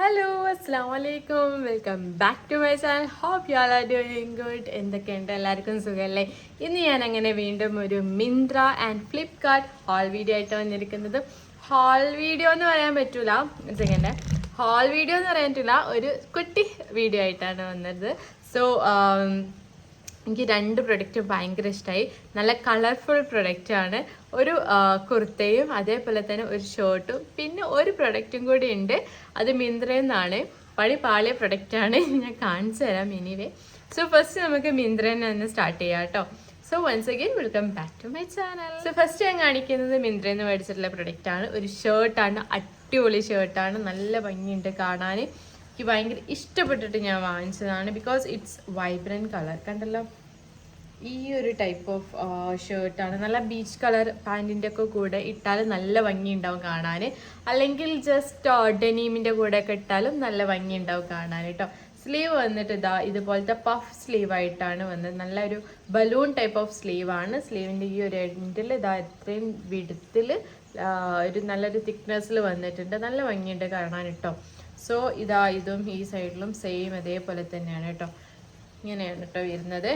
Hello അസ്സാം വലൈക്കും welcome back to my channel. Hope you all are doing good. എന്തൊക്കെയുണ്ട്, എല്ലാവർക്കും സുഖമല്ലേ? ഇന്ന് ഞാൻ അങ്ങനെ വീണ്ടും ഒരു Myntra and Flipkart haul video ആയിട്ട് വന്നിരിക്കുന്നത്. ഹോൾ വീഡിയോ എന്ന് പറയാൻ പറ്റൂല, സെക്കൻഡ് ഹോൾ വീഡിയോ എന്ന് പറയാൻ പറ്റില്ല, ഒരു കുട്ടി വീഡിയോ ആയിട്ടാണ് വന്നത്. സോ എനിക്ക് രണ്ട് പ്രൊഡക്റ്റും ഭയങ്കര ഇഷ്ടമായി. നല്ല കളർഫുൾ പ്രൊഡക്റ്റാണ്. ഒരു കുർത്തയും അതേപോലെ തന്നെ ഒരു ഷർട്ടും പിന്നെ ഒരു പ്രൊഡക്റ്റും കൂടി ഉണ്ട്. അത് മിന്ത്രയിൽ നിന്നാണ്. പാളിയ പ്രൊഡക്റ്റാണ്. ഞാൻ കാണിച്ചു തരാം എനിവേ. സോ ഫസ്റ്റ് നമുക്ക് മിന്ത്രയിൽ നിന്ന് സ്റ്റാർട്ട് ചെയ്യാം കേട്ടോ. So once again welcome back to my channel. So first ഞാൻ കാണിക്കുന്നത് മിന്ത്രയിൽ നിന്ന് മേടിച്ചിട്ടുള്ള പ്രൊഡക്റ്റാണ്. ഒരു ഷർട്ടാണ്, അടിപൊളി ഷർട്ടാണ്, നല്ല ഭംഗിയുണ്ട് കാണാൻ. എനിക്ക് ഭയങ്കര ഇഷ്ടപ്പെട്ടിട്ട് ഞാൻ വാങ്ങിച്ചതാണ്. Because it's vibrant colour. കണ്ടല്ലോ, ഈ ഒരു ടൈപ്പ് ഓഫ് ഷർട്ടാണ്. നല്ല ബീച്ച് കളർ പാൻറ്റിൻ്റെ ഒക്കെ കൂടെ ഇട്ടാൽ നല്ല ഭംഗി ഉണ്ടാവും കാണാൻ. അല്ലെങ്കിൽ ജസ്റ്റ് ഡെനീമിൻ്റെ കൂടെ ഒക്കെ ഇട്ടാലും നല്ല ഭംഗി ഉണ്ടാവും കാണാൻ കേട്ടോ. സ്ലീവ് വന്നിട്ട് ഇതുപോലത്തെ പഫ് സ്ലീവ് ആയിട്ടാണ് വന്നത്. നല്ലൊരു ബലൂൺ ടൈപ്പ് ഓഫ് സ്ലീവാണ്. സ്ലീവിൻ്റെ ഈ ഒരു എൻഡിൽ ഇത്രയും വിടുത്തിൽ ഒരു നല്ലൊരു തിക്നെസ്സിൽ വന്നിട്ടുണ്ട്. നല്ല ഭംഗിയുണ്ട് കാണാൻ കേട്ടോ. സോ ഇതും ഈ സൈഡിലും സെയിം അതേപോലെ തന്നെയാണ് കേട്ടോ. ഇങ്ങനെയാണ് കേട്ടോ വരുന്നത്.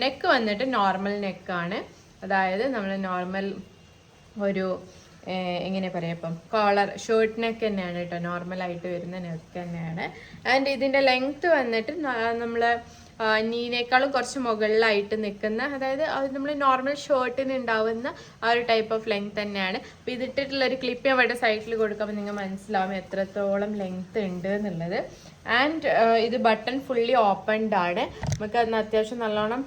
നെക്ക് വന്നിട്ട് നോർമൽ നെക്കാണ്. അതായത് നമ്മൾ നോർമൽ ഒരു എങ്ങനെ പറയാം, ഇപ്പം കോളർ ഷർട്ട് നെക്ക് തന്നെയാണ് കേട്ടോ. നോർമലായിട്ട് വരുന്ന നെക്ക് തന്നെയാണ്. ആൻഡ് ഇതിൻ്റെ ലെങ്ത്ത് വന്നിട്ട് നമ്മൾ നീനേക്കാളും കുറച്ച് മുകളിലായിട്ട് നിൽക്കുന്ന, അതായത് നമ്മൾ നോർമൽ ഷർട്ടിന് ഉണ്ടാവുന്ന ആ ഒരു ടൈപ്പ് ഓഫ് ലെങ്ത് തന്നെയാണ്. അപ്പോൾ ഇതിട്ടിട്ടുള്ളൊരു ക്ലിപ്പ് അവിടെ സൈഡിൽ കൊടുക്കുമ്പോൾ നിങ്ങൾ മനസ്സിലാവും എത്രത്തോളം ലെങ്ത് ഉണ്ട് എന്നുള്ളത്. ആൻഡ് ഇത് ബട്ടൺ ഫുള്ളി ഓപ്പൺഡ് ആണ്. നമുക്ക് അതിന് അത്യാവശ്യം നല്ലോണം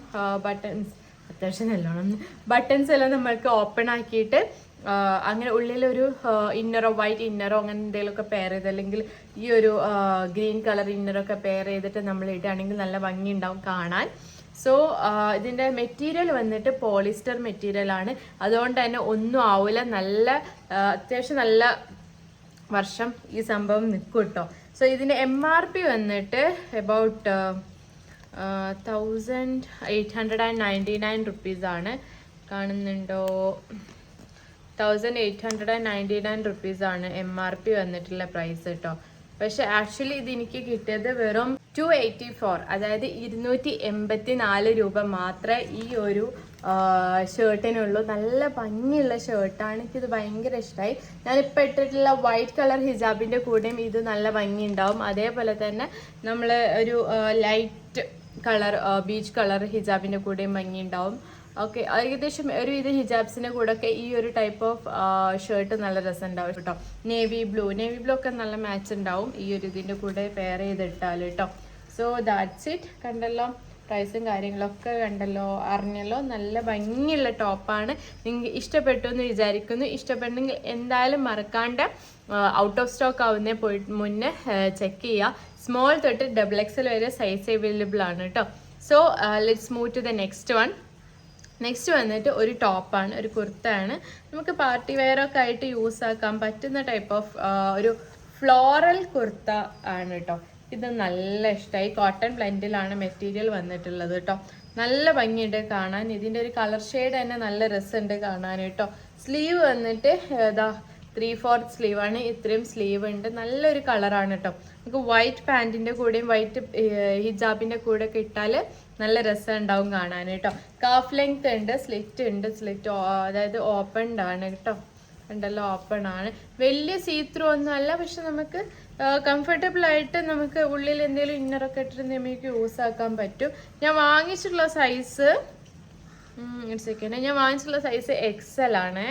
ബട്ടൺസ് എല്ലാം നമ്മൾക്ക് ഓപ്പൺ ആക്കിയിട്ട് അങ്ങനെ ഉള്ളിലൊരു ഇന്നറോ വൈറ്റ് ഇന്നറോ അങ്ങനെ എന്തെങ്കിലുമൊക്കെ പെയർ ചെയ്ത്, അല്ലെങ്കിൽ ഈ ഒരു ഗ്രീൻ കളർ ഇന്നറൊക്കെ പെയർ ചെയ്തിട്ട് നമ്മൾ ഇടുകയാണെങ്കിൽ നല്ല ഭംഗി ഉണ്ടാവും കാണാൻ. സോ ഇതിൻ്റെ മെറ്റീരിയൽ വന്നിട്ട് പോളിസ്റ്റർ മെറ്റീരിയലാണ്. അതുകൊണ്ട് തന്നെ ഒന്നും ആവില്ല. നല്ല അത്യാവശ്യം നല്ല വർഷം ഈ സംഭവം നിൽക്കും കേട്ടോ. സോ ഇതിൻ്റെ MRP വന്നിട്ട് അബൌട്ട് 1899 റുപ്പീസാണ്. കാണുന്നുണ്ടോ? 1899 റുപ്പീസാണ് MRP വന്നിട്ടുള്ള പ്രൈസ് കേട്ടോ. പക്ഷെ ആക്ച്വലി ഇത് എനിക്ക് കിട്ടിയത് വെറും 284, അതായത് 284 രൂപ മാത്രമേ ഈ ഒരു ഷർട്ടിനുള്ളൂ. നല്ല ഭംഗിയുള്ള ഷർട്ടാണ്. എനിക്കിത് ഭയങ്കര ഇഷ്ടമായി. ഞാനിപ്പോൾ ഇട്ടിട്ടുള്ള വൈറ്റ് കളർ ഹിജാബിൻ്റെ കൂടെയും ഇത് നല്ല ഭംഗി ഉണ്ടാവും. അതേപോലെ തന്നെ നമ്മൾ ഒരു ലൈറ്റ് കളർ ബീച്ച് കളർ ഹിജാബിൻ്റെ കൂടെയും ഭംഗി ഉണ്ടാവും. ഓക്കെ, ഏകദേശം ഒരുവിധ ഹിജാബ്സിൻ്റെ കൂടെ ഒക്കെ ഈ ഒരു ടൈപ്പ് ഓഫ് ഷർട്ട് നല്ല രസം ഉണ്ടാവും കേട്ടോ. നേവി ബ്ലൂ ഒക്കെ നല്ല മാച്ച് ഉണ്ടാവും ഈ ഒരു ഇതിൻ്റെ കൂടെ പെയർ ചെയ്തിട്ടാൽ കേട്ടോ. So that's it. കണ്ടല്ലോ, പ്രൈസും കാര്യങ്ങളൊക്കെ കണ്ടല്ലോ, അറിഞ്ഞല്ലോ. നല്ല ഭംഗിയുള്ള ടോപ്പാണ്. നിങ്ങൾക്ക് ഇഷ്ടപ്പെട്ടു എന്ന് വിചാരിക്കുന്നു. ഇഷ്ടപ്പെട്ടെങ്കിൽ എന്തായാലും മറക്കാണ്ട് ഔട്ട് ഓഫ് സ്റ്റോക്ക് ആവുന്നേ മുന്നേ ചെക്ക് ചെയ്യുക. സ്മോൾ തൊട്ട് XXL വരെ സൈസ് അവൈലബിൾ ആണ് കേട്ടോ. So let's move to the next one. Next വന്നിട്ട് ഒരു ടോപ്പാണ്, ഒരു കുർത്തയാണ്. നമുക്ക് പാർട്ടി വെയറൊക്കെ ആയിട്ട് യൂസ് ആക്കാൻ പറ്റുന്ന ടൈപ്പ് ഓഫ് ഒരു ഫ്ലോറൽ കുർത്ത ആണ് കേട്ടോ. ഇത് നല്ല ഇഷ്ടമായി. കോട്ടൺ ബ്ലെൻഡിലാണ് മെറ്റീരിയൽ വന്നിട്ടുള്ളത് കേട്ടോ. നല്ല ഭംഗിയുണ്ട് കാണാൻ. ഇതിൻ്റെ ഒരു കളർ ഷെയ്ഡ് തന്നെ നല്ല രസമുണ്ട് കാണാൻ കേട്ടോ. സ്ലീവ് വന്നിട്ട് 3/4 സ്ലീവാണ്. ഇത്രയും സ്ലീവ് ഉണ്ട്. നല്ലൊരു കളറാണ് കേട്ടോ. നമുക്ക് വൈറ്റ് പാൻറ്റിൻ്റെ കൂടെയും വൈറ്റ് ഹിജാബിൻ്റെ കൂടെ ഒക്കെ ഇട്ടാൽ നല്ല രസം ഉണ്ടാവും കാണാൻ കേട്ടോ. കാഫ് ലെങ്ത് ഉണ്ട്, സ്ലിറ്റ് അതായത് ഓപ്പൺഡ് ആണ് കേട്ടോ. ഉണ്ടല്ലോ, ഓപ്പൺ ആണ്. വലിയ സീത്രൂ ഒന്നും അല്ല, പക്ഷെ നമുക്ക് കംഫർട്ടബിൾ ആയിട്ട് നമുക്ക് ഉള്ളിൽ എന്തെങ്കിലും ഇന്നറൊക്കെ ഇട്ടിട്ട് നമുക്ക് യൂസ് ആക്കാൻ പറ്റും. ഞാൻ വാങ്ങിച്ചിട്ടുള്ള സൈസ് XL ആണ്.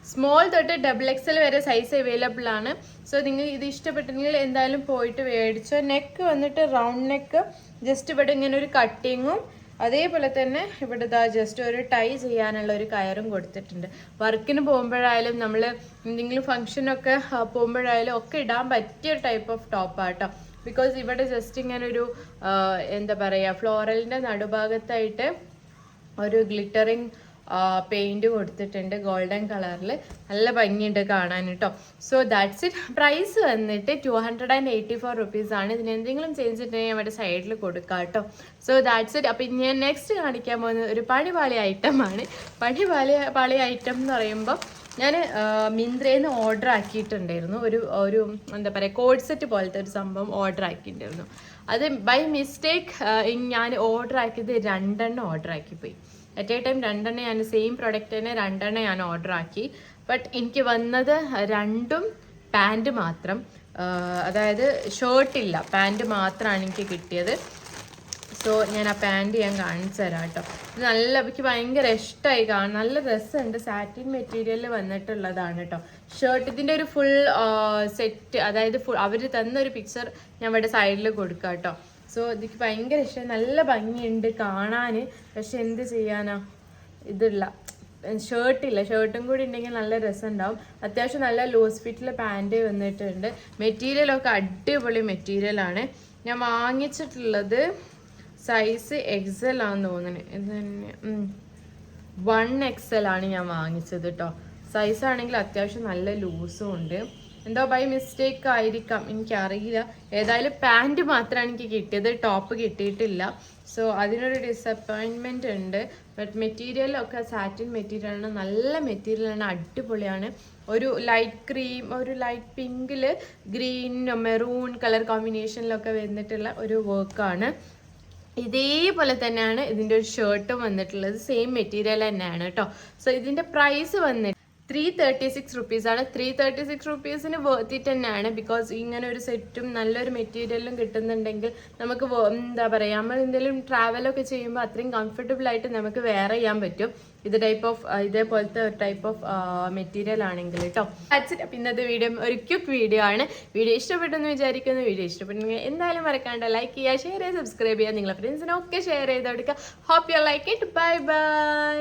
സ്മോൾ തൊട്ട് XXL വരെ സൈസ് അവൈലബിൾ ആണ്. സോ നിങ്ങൾ ഇത് ഇഷ്ടപ്പെട്ടെങ്കിൽ എന്തായാലും പോയിട്ട് മേടിച്ചോ. നെക്ക് വന്നിട്ട് റൗണ്ട് നെക്ക്, ജസ്റ്റ് ഇവിടെ ഇങ്ങനെ ഒരു കട്ടിങ്ങും അതേപോലെ തന്നെ ഇവിടെ ജസ്റ്റ് ഒരു ടൈ ചെയ്യാനുള്ള ഒരു കയറും കൊടുത്തിട്ടുണ്ട്. വർക്കിന് പോകുമ്പോഴായാലും നമ്മൾ എന്തെങ്കിലും ഫംഗ്ഷനൊക്കെ പോകുമ്പോഴായാലും ഒക്കെ ഇടാൻ പറ്റിയ ടൈപ്പ് ഓഫ് ടോപ്പാട്ടോ. ബിക്കോസ് ഇവിടെ ജസ്റ്റ് ഇങ്ങനെ ഒരു എന്താ പറയുക, ഫ്ലോറലിൻ്റെ നടുഭാഗത്തായിട്ട് ഒരു ഗ്ലിറ്ററിങ് പെയിൻറ് കൊടുത്തിട്ടുണ്ട് ഗോൾഡൻ കളറിൽ. നല്ല ഭംഗിയുണ്ട് കാണാൻ കേട്ടോ. So that's it. പ്രൈസ് വന്നിട്ട് 284 റുപ്പീസാണ്. ഇതിന് എന്തെങ്കിലും ചേഞ്ച് ഉണ്ടെങ്കിൽ അവിടെ സൈഡിൽ കൊടുക്കാം കേട്ടോ. So that's it. അപ്പം ഞാൻ നെക്സ്റ്റ് കാണിക്കാൻ പോകുന്നത് ഒരു പണിപാളി ഐറ്റമാണ്. പണിപാളി ഐറ്റം എന്ന് പറയുമ്പോൾ ഞാൻ മിന്ത്രയിൽ നിന്ന് ഓർഡർ ആക്കിയിട്ടുണ്ടായിരുന്നു ഒരു എന്താ പറയുക കോഡ് സെറ്റ് പോലത്തെ ഒരു സംഭവം ഓർഡർ ആക്കിയിട്ടുണ്ടായിരുന്നു. അത് ബൈ മിസ്റ്റേക്ക് ഞാൻ ഓർഡർ ആക്കിയത് 2 ഓർഡർ ആക്കിപ്പോയി. അറ്റ് എ ടൈം 2 ഞാൻ സെയിം പ്രൊഡക്റ്റ് തന്നെ 2 ഞാൻ ഓർഡർ ആക്കി. ബട്ട് എനിക്ക് വന്നത് 2 പാൻറ് മാത്രം, അതായത് ഷർട്ടില്ല, പാൻറ് മാത്രമാണ് എനിക്ക് കിട്ടിയത്. സോ ഞാൻ ആ പാൻറ് ഞാൻ കാണിച്ചു തരാം കേട്ടോ. ഇത് എനിക്ക് ഭയങ്കര ഇഷ്ടമായി കാണാൻ, നല്ല രസമുണ്ട്. സാറ്റിൻ മെറ്റീരിയലിൽ വന്നിട്ടുള്ളതാണ് കേട്ടോ ഷർട്ട്. ഇതിൻ്റെ ഒരു ഫുൾ സെറ്റ്, അതായത് അവർ തന്നൊരു പിക്ചർ ഞാൻ ഇവിടെ സൈഡിൽ കൊടുക്കാം കേട്ടോ. സോ എനിക്ക് ഭയങ്കര ഇഷ്ടമായി, നല്ല ഭംഗിയുണ്ട് കാണാൻ. പക്ഷെ എന്ത് ചെയ്യാനാ, ഇതില്ല, ഷർട്ടില്ല. ഷർട്ടും കൂടി ഉണ്ടെങ്കിൽ നല്ല രസം ഉണ്ടാവും. അത്യാവശ്യം നല്ല ലൂസ് ഫിറ്റിൽ പാൻറ് വന്നിട്ടുണ്ട്. മെറ്റീരിയലൊക്കെ അടിപൊളി മെറ്റീരിയലാണ്. ഞാൻ വാങ്ങിച്ചിട്ടുള്ളത് സൈസ് XL ആണെന്ന് തോന്നുന്നത്. ഇത് തന്നെ 1XL ആണ് ഞാൻ വാങ്ങിച്ചത് കേട്ടോ. സൈസ് ആണെങ്കിൽ അത്യാവശ്യം നല്ല ലൂസും ഉണ്ട്. എന്തോ ബൈ മിസ്റ്റേക്ക് ആയിരിക്കാം, എനിക്കറിയില്ല. ഏതായാലും പാൻറ് മാത്രമാണ് എനിക്ക് കിട്ടിയത്, ടോപ്പ് കിട്ടിയിട്ടില്ല. സോ അതിനൊരു ഡിസപ്പോയിൻമെൻറ്റ് ഉണ്ട്. ബട്ട് മെറ്റീരിയലൊക്കെ സാറ്റിൻ മെറ്റീരിയലാണ്, നല്ല മെറ്റീരിയലാണ്, അടിപൊളിയാണ്. ഒരു ലൈറ്റ് ക്രീം, ഒരു ലൈറ്റ് പിങ്കിൽ ഗ്രീൻ മെറൂൺ കളർ കോമ്പിനേഷനിലൊക്കെ വന്നിട്ടുള്ള ഒരു വർക്കാണ്. ഇതേപോലെ തന്നെയാണ് ഇതിൻ്റെ ഒരു ഷർട്ടും വന്നിട്ടുള്ളത്, സെയിം മെറ്റീരിയൽ തന്നെയാണ് കേട്ടോ. സോ ഇതിൻ്റെ പ്രൈസ് വന്നിട്ട് 336 റുപ്പീസാണ്. 336 റുപ്പീസിന് വേർത്തിട്ട് തന്നെയാണ്. ബിക്കോസ് ഇങ്ങനെ ഒരു സെറ്റും നല്ലൊരു മെറ്റീരിയലും കിട്ടുന്നുണ്ടെങ്കിൽ നമുക്ക് എന്താ പറയുക, നമ്മൾ എന്തെങ്കിലും ട്രാവലൊക്കെ ചെയ്യുമ്പോൾ അത്രയും കംഫർട്ടബിൾ ആയിട്ട് നമുക്ക് വെയർ ചെയ്യാൻ പറ്റും. ഇതേപോലത്തെ ടൈപ്പ് ഓഫ് മെറ്റീരിയൽ ആണെങ്കിൽ കേട്ടോ. അപ്പം ഇന്നത്തെ വീഡിയോ ഒരു ക്വിക്ക് വീഡിയോ ആണ്. വീഡിയോ ഇഷ്ടപ്പെട്ടെന്ന് വിചാരിക്കുന്നു. വീഡിയോ ഇഷ്ടപ്പെട്ടെങ്കിൽ എന്തായാലും മറക്കാണ്ട് ലൈക്ക് ചെയ്യുക, ഷെയർ ചെയ്യുക, സബ്സ്ക്രൈബ് ചെയ്യുക, നിങ്ങളുടെ ഫ്രണ്ട്സിനൊക്കെ ഷെയർ ചെയ്ത് കൊടുക്കുക. Hope you like it. Bye by.